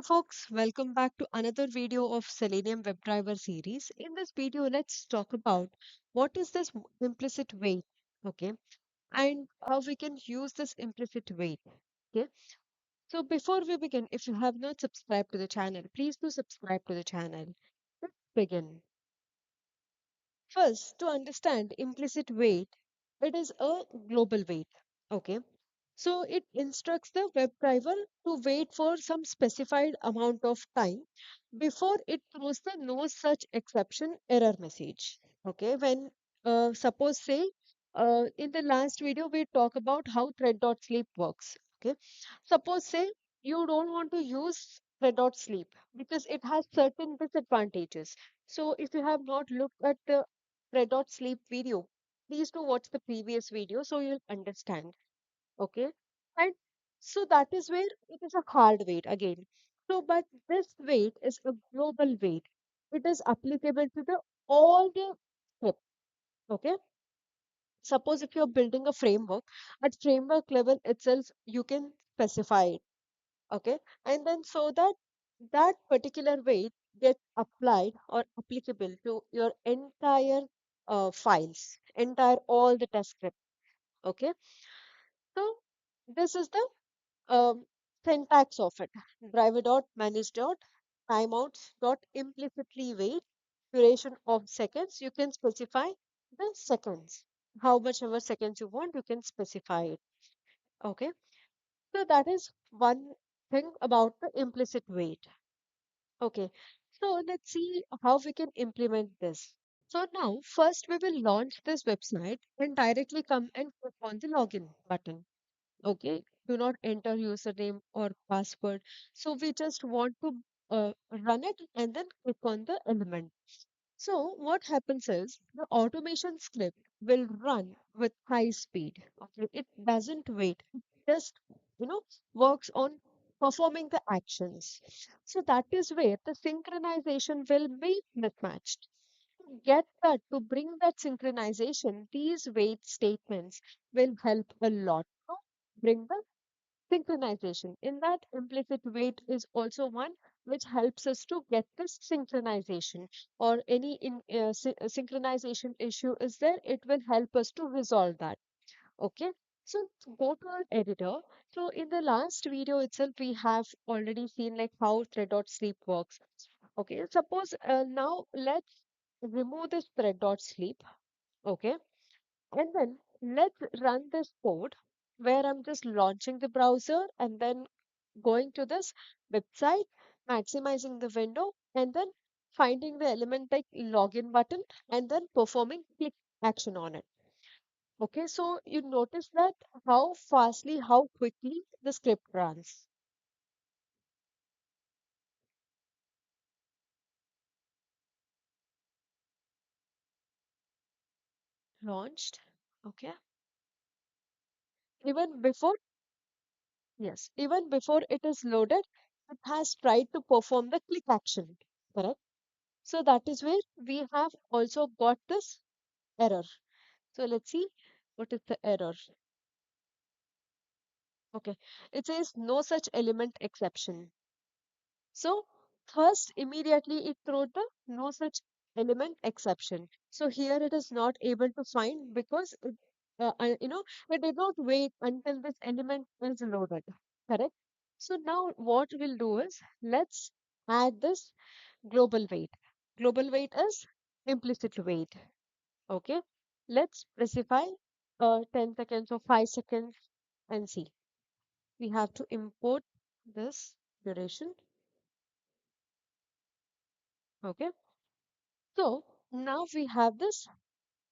folks, welcome back to another video of Selenium WebDriver series. In this video, let's talk about what is this implicit weight, okay, and how we can use this implicit weight, okay. So before we begin, if you have not subscribed to the channel, please do subscribe to the channel. Let's begin. First, to understand implicit weight, it is a global weight, okay. So it instructs the WebDriver to wait for some specified amount of time before it throws the no such exception error message. Okay, when suppose say in the last video we talk about how thread.sleep works. Okay, suppose say you don't want to use thread.sleep because it has certain disadvantages. So if you have not looked at the thread.sleep video, please do watch the previous video so you'll understand. Okay. And so that is where it is a hard weight again. So, but this weight is a global weight. It is applicable to the all the script. Okay. Suppose if you're building a framework, at framework level itself, you can specify it. Okay. And then so that that particular weight gets applied or applicable to your entire files, entire all the test script. Okay. So this is the um, syntax of it. Driver dot manage dot timeouts dot implicitly wait duration of seconds. You can specify the seconds. How much ever seconds you want, you can specify it. Okay. So that is one thing about the implicit wait. Okay. So let's see how we can implement this. So now first we will launch this website and directly come and click on the login button. Okay, do not enter username or password. So we just want to run it and then click on the element. So what happens is the automation script will run with high speed. Okay, it doesn't wait. It just you know works on performing the actions. So that is where the synchronization will be mismatched. To get that, to bring that synchronization, these wait statements will help a lot to bring the synchronization. In that, implicit wait is also one which helps us to get this synchronization, or any synchronization issue is there, it will help us to resolve that. Okay. So go to our editor. So in the last video itself, we have already seen like how thread.sleep works. Okay. Suppose now let's remove this thread.sleep. Okay. And then let's run this code where I'm just launching the browser and then going to this website, maximizing the window, and then finding the element like login button and then performing click action on it. Okay, so you notice that how fastly, how quickly the script runs. Launched. Okay. Even before, yes, even before it is loaded, it has tried to perform the click action. Correct. So that is where we have also got this error. So let's see what is the error. Okay, it says no such element exception. So first immediately it threw the no such element exception. So here it is not able to find because it did not wait until this element is loaded. Correct. So now what we'll do is let's add this global weight. Global weight is implicit weight. Okay, let's specify 10 seconds or 5 seconds and see. We have to import this duration. Okay, so now we have this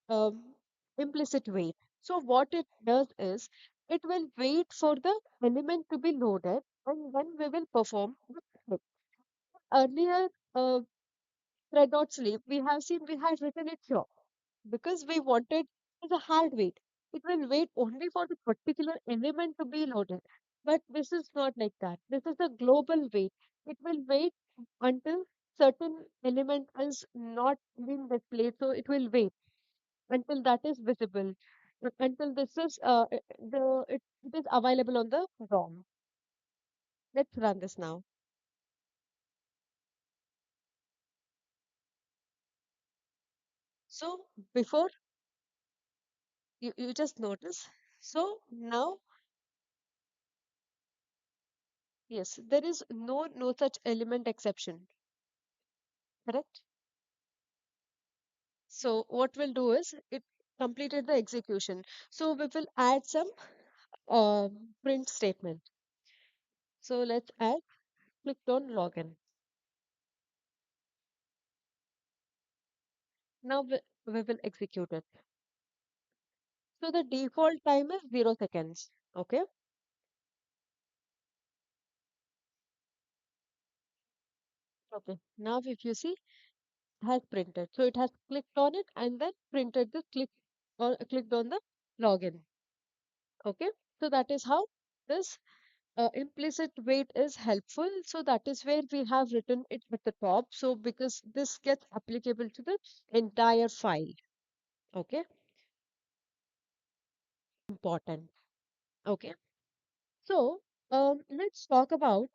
um, implicit wait. So what it does is it will wait for the element to be loaded and then we will perform the script. Earlier, thread.sleep, we have seen we had written it here because we wanted is a hard wait. It will wait only for the particular element to be loaded. But this is not like that. This is a global wait. It will wait until certain element is not being displayed. So it will wait until that is visible. Until this is it is available on the ROM. Let's run this now. So before you just notice. So now, yes, there is no such element exception, correct? So what we'll do is it completed the execution. So we will add some print statement. So let's add clicked on login. Now we will execute it. So the default time is 0 seconds. Okay. Okay. Now if you see, has printed. So it has clicked on it and then printed the click or clicked on the login. Okay. So that is how this implicit wait is helpful. So that is where we have written it at the top. So because this gets applicable to the entire file. Okay. Important. Okay. So let's talk about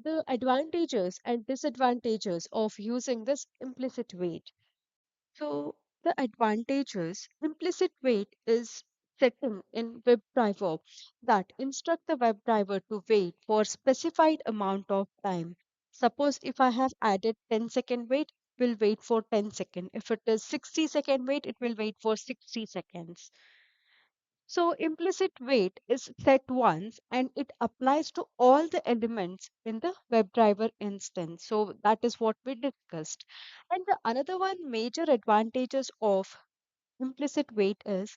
the advantages and disadvantages of using this implicit wait. So the advantages, implicit wait is setting in WebDriver that instruct the WebDriver to wait for specified amount of time. Suppose if I have added 10-second wait, it will wait for 10 seconds. If it is 60-second wait, it will wait for 60 seconds. So implicit wait is set once and it applies to all the elements in the WebDriver instance. So that is what we discussed. And the another one major advantages of implicit wait is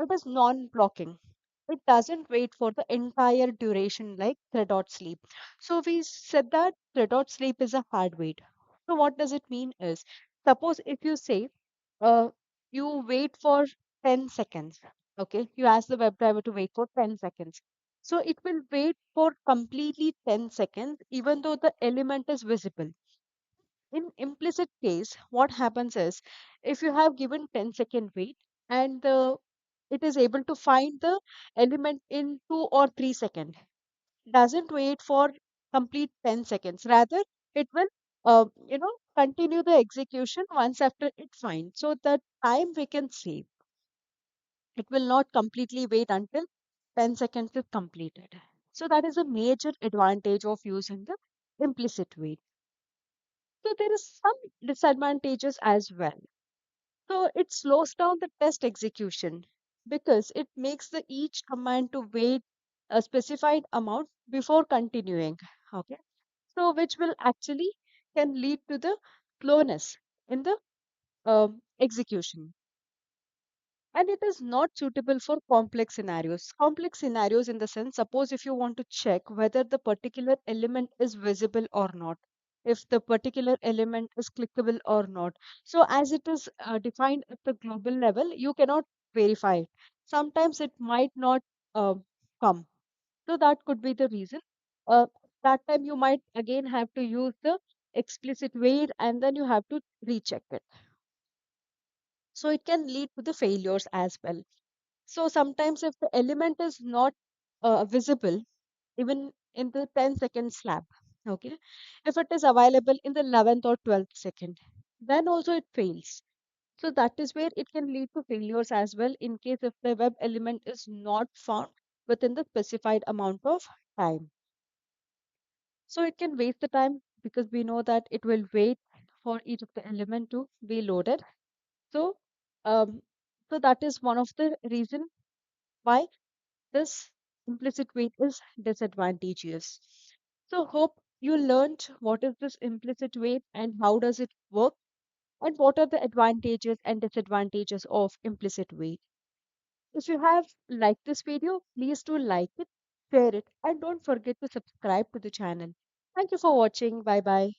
it is non-blocking. It doesn't wait for the entire duration like thread.sleep. So we said that thread.sleep is a hard wait. So what does it mean is, suppose if you say uh, you wait for 10 seconds. Okay, you ask the WebDriver to wait for 10 seconds. So it will wait for completely 10 seconds, even though the element is visible. In implicit case, what happens is if you have given 10-second wait and it is able to find the element in 2 or 3 seconds, doesn't wait for complete 10 seconds. Rather, it will, continue the execution once after it finds. So the time we can save, it will not completely wait until 10 seconds is completed. So that is a major advantage of using the implicit wait. So there is some disadvantages as well. So it slows down the test execution because it makes the each command to wait a specified amount before continuing. Okay. So which will actually can lead to the slowness in the execution. And it is not suitable for complex scenarios. Complex scenarios in the sense, suppose if you want to check whether the particular element is visible or not, if the particular element is clickable or not. So as it is defined at the global level, you cannot verify it. Sometimes it might not uh, come. So that could be the reason. Uh, that time you might again have to use the explicit wait and then you have to recheck it. So it can lead to the failures as well. So sometimes if the element is not visible, even in the 10-second slab, okay, if it is available in the 11th or 12th second, then also it fails. So that is where it can lead to failures as well in case if the web element is not found within the specified amount of time. So it can waste the time because we know that it will wait for each of the element to be loaded. So, um, so that is one of the reason why this implicit wait is disadvantageous. So hope you learned what is this implicit wait and how does it work and what are the advantages and disadvantages of implicit wait. If you have liked this video, please do like it, share it, and don't forget to subscribe to the channel. Thank you for watching. Bye bye.